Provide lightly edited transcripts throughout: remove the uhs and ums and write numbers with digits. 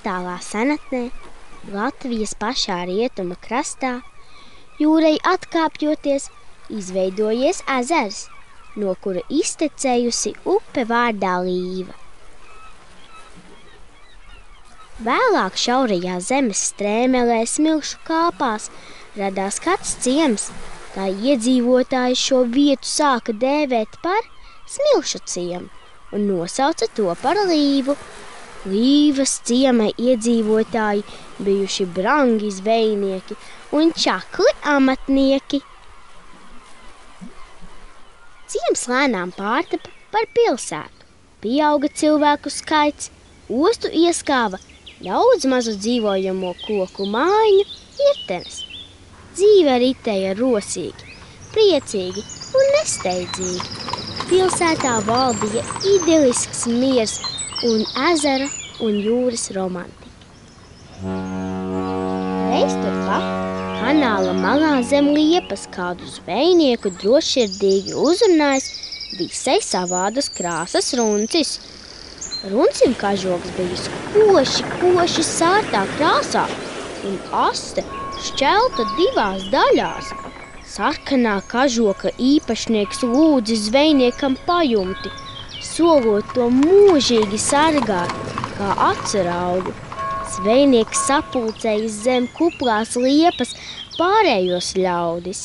Attālā senatnē, Latvijas pašā rietuma krastā, jūrai atkāpjoties, izveidojies ezers, no kura iztecējusi upe vārdā Līva. Vēlāk šaurajā zemes strēmelē smilšu kāpās radās kāds ciems, tā iedzīvotāji šo vietu sāka dēvēt par Smilšu ciemu un nosauca to par Līvu. Līvas ciema iedzīvotāji bijuši brangi zvejnieki un čakli amatnieki. Ciems lēnām pārtapa par pilsētu, pieauga cilvēku skaits, ostu ieskāva daudz mazu dzīvojamo koku mājiņu, irtenes. Dzīve ritēja rosīgi, priecīgi un nesteidzīgi. Pilsētā valdīja idilisks miers un ezera un jūras romantika. Reiz turpat kanāla malā zem liepas kādu zvejnieku drošsirdīgi uzrunājis visai savādas krāsas runcis. Runcim kažoks bija koši sārtā krāsā un aste šķelta divās daļās. Sarkanā kažoka īpašnieks lūdzi zvejniekam pajumti, solot to mūžīgi sargāt, kā aceraugu. Zvejnieks sapulcējis zem kuplās liepas pārējos ļaudis.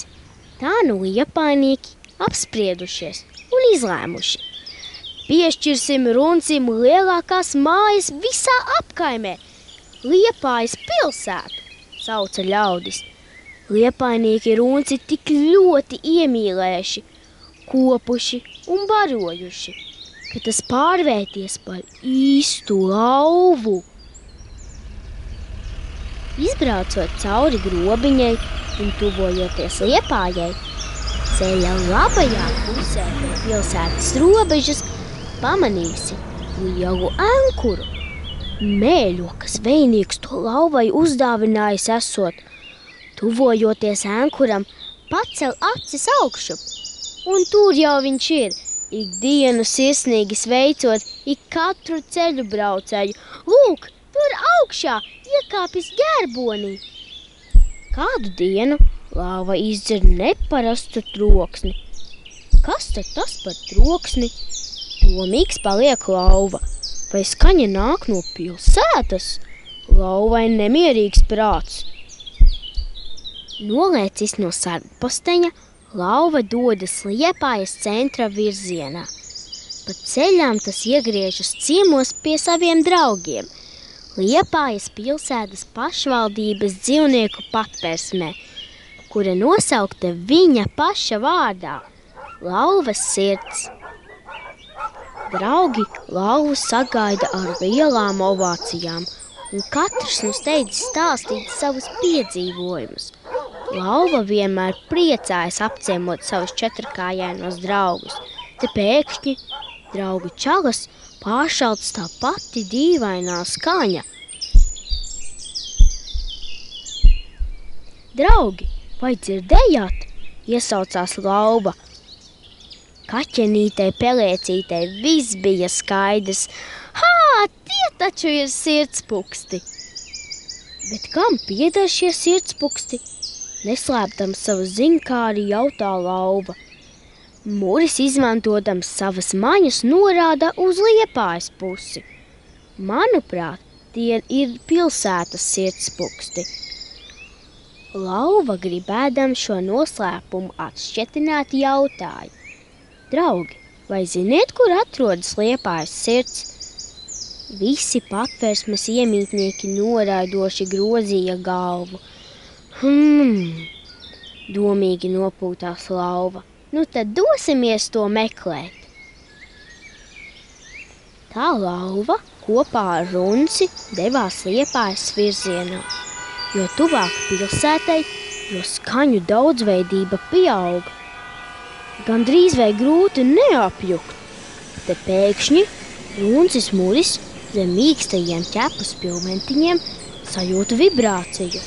Tā nu liepainieki apspriedušies un izlēmuši. Piešķirsim runcim lielākās mājas visā apkaimē, Liepājas pilsētu, sauca ļaudis. Liepainieki runci tik ļoti iemīlējuši, kopuši un barojuši, ka tas pārvērties par īstu lauvu. Izbraucot cauri grobiņai un tuvojoties Liepājai, ceļa labajā pusē pie pilsētas robežas pamanīsi lielu ankuru. Mēļokas zvejnieks to lauvai uzdāvinājis esot. Tuvojoties ankuram, pacel acis augšu, un tur jau viņš ir, ikdienu sirsnīgi sveicot ik katru ceļu braucēju. Lūk, tur augšā iekāpis ģerbonī. Kādu dienu lauva izdzird neparastu troksni. Kas tad tas par troksni? Domīgs paliek lauva. Vai skaņa nāk no pilsētas? Lauvai nemierīgs prāts. Nolēcis no sargposteņa, lauva dodas Liepājas centra virzienā. Pa ceļām tas iegriežas ciemos pie saviem draugiem, Liepājas pilsētas pašvaldības dzīvnieku patversmē, kura nosaukta viņa paša vārdā – Lauvas sirds. Draugi lauvu sagaida ar lielām ovācijām, un katrs nu steidz stāstīt savus piedzīvojumus. Lauva vienmēr priecājas apciemot savus četrkājainos draugus, te pēkšņi draugu čalas pāršalts tā pati dīvainā skaņa. Draugi, vai dzirdējāt? Iesaucās lauva. Kaķenītei pelēcītei viss bija skaidrs. Tie taču ir sirdspuksti! Bet kam pieder šie sirdspuksti? Neslēpdams savu ziņkāri jautā lauva. Muris izmantodams savas maņas norāda uz Liepājas pusi. Manuprāt, tie ir pilsētas sirdspuksti. Lauva gribēdam šo noslēpumu atšķetināt jautāja. Draugi, vai ziniet, kur atrodas Liepājas sirds? Visi patversmes iemītnieki noraidoši grozīja galvu. Domīgi nopūtās lauva. Nu tad dosimies to meklēt. Tā lauva kopā ar runci devās Liepājas virzienā, jo tuvāk pilsētai, jo skaņu daudzveidība pieauga. Gandrīz vai grūti neapjukt. Te pēkšņi runcis Muris zem mīkstajiem ķepu spilventiņiem sajūta vibrāciju.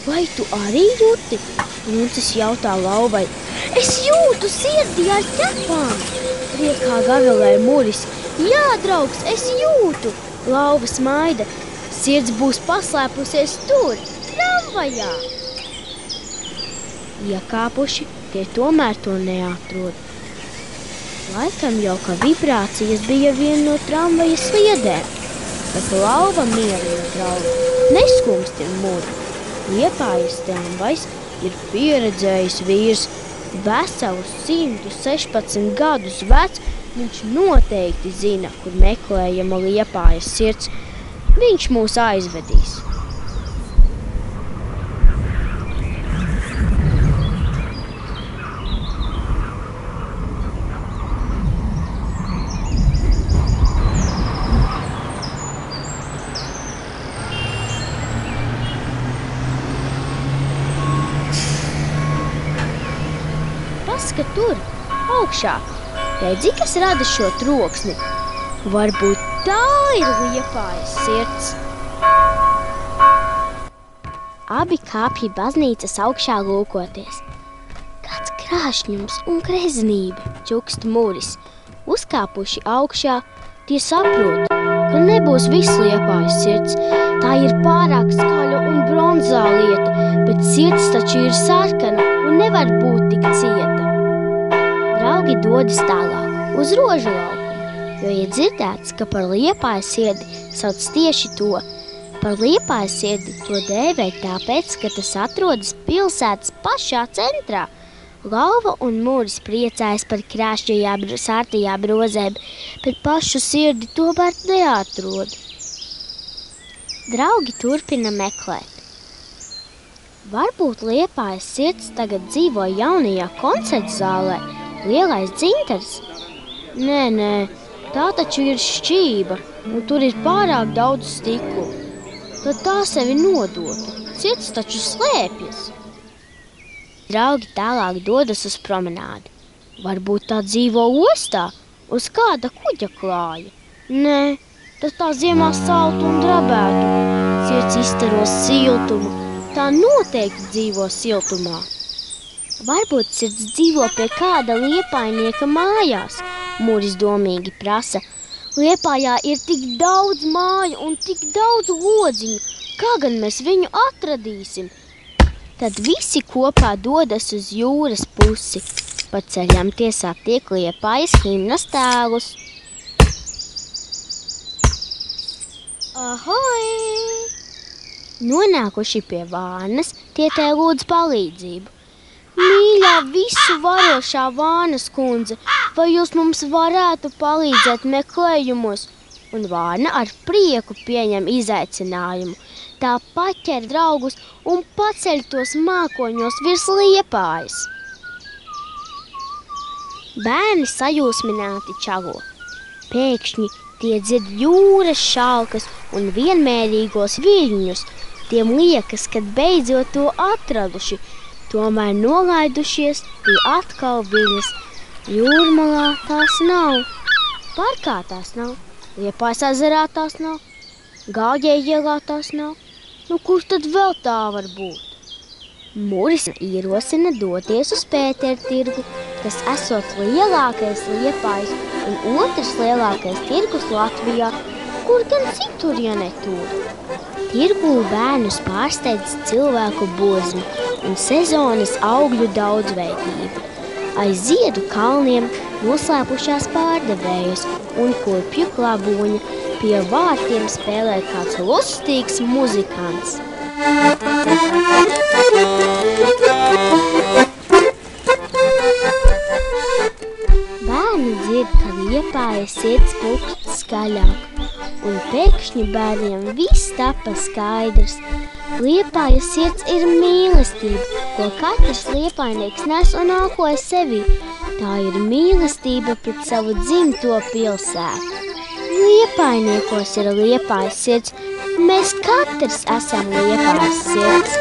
Vai tu arī jūti? Runcis jautā lauvai. Es jūtu sirdī ar ķepām! Priekā gavilēja Muris. Jā, draugs, es jūtu! Lauva smaida. Sirds būs paslēpusies tur, tramvajā. Iekāpuši, tie tomēr to neatrod. Laikam jau kā vibrācijas bija viena no tramvaja sliedēm, bet Lauva mierina draugu. Neskumstin muri. Liepājas tramvajs ir pieredzējis vīrs, veselus 116 gadus vecs, viņš noteikti zina, kur meklējama Liepājas sirds. Viņš mūs aizvedīs. Paskat tur, augšā. Redzi, kas rada šo troksni? Varbūt tā ir Liepājas sirds. Abi kāpja baznīcas augšā lūkoties. Kāds krāšņums un greznība, čukst Muris. Uzkāpuši augšā, tie saprot, ka nebūs viss Liepājas sirds. Tā ir pārāk skaļa un bronzā lieta, bet sirds taču ir sarkana un nevar būt tik cieta. Draugi dodas tālāk, uz Rožu laukumu, jo ir dzirdēts, ka par Liepājas sirdi sauc tieši to. Par Liepājas sirdi to dēvē tāpēc, ka tas atrodas pilsētas pašā centrā. Lauva un Muris priecājas par krāšņajām sārtajām rozēm, bet pašu sirdi tomēr neatrod. Draugi turpina meklēt. Varbūt Liepājas sirds tagad dzīvo jaunajā koncerta zālē, Lielais dzintars? Nē, tā taču ir šķība, un tur ir pārāk daudz stiklu. Tad tā sevi nodotu, sirds taču slēpjas. Draugi tālāk dodas uz promenādi. Varbūt tā dzīvo ostā, uz kāda kuģa klāja. Nē, tad tā ziemā saltu un drabētu. Sirds izstaros siltumu, tā noteikti dzīvo siltumā. Varbūt sirds dzīvo pie kāda liepainieka mājās, Muris domīgi prasa. Liepājā ir tik daudz māju un tik daudz lodziņu, kā gan mēs viņu atradīsim? Tad visi kopā dodas uz jūras pusi. Pa ceļam tie satiek Liepājas himnas tēlus. Ahoj! Nonākuši pie vānas, tie tai lūdz palīdzību. Mīļā, visu varošā vānas kundze, vai jūs mums varētu palīdzēt meklējumos? Un vāna ar prieku pieņem izaicinājumu. Tā paķer draugus un paceļ tos mākoņos virs Liepājas. Bērni sajūsmināti čalo. Pēkšņi tie dzird jūras šalkas un vienmērīgos viļņus. Tiem liekas, kad beidzot to atraduši, tomēr nolaidušies, tie atkal viļas. Jūrmalā tās nav, parkā tās nav, Liepājas ezerā tās nav, Gāļēja ielā tās nav. Nu, kur tad vēl tā var būt? Muris ierosina doties uz Pētertirgu, kas esot lielākais Liepājas un otrs lielākais tirgus Latvijā, kur gan citur, ja ne tur. Tirgū bērnus pārsteidz cilvēku bozmi un sezonas augļu daudzveidība. Aiz ziedu kalniem noslēpušās pārdevējas un kurpju klaboņa pie vārtiem spēlē kāds lustīgs muzikants. Bērni dzird, ka Liepājas sirds pukst skaļāk, un pēkšņi bērniem viss tapa skaidrs. Liepājas sirds ir mīlestība, ko katrs liepainieks nes un alkoja sevi. Tā ir mīlestība pret savu dzimto pilsētu. Liepainiekos ir Liepājas sirds, mēs katrs esam Liepājas sirds.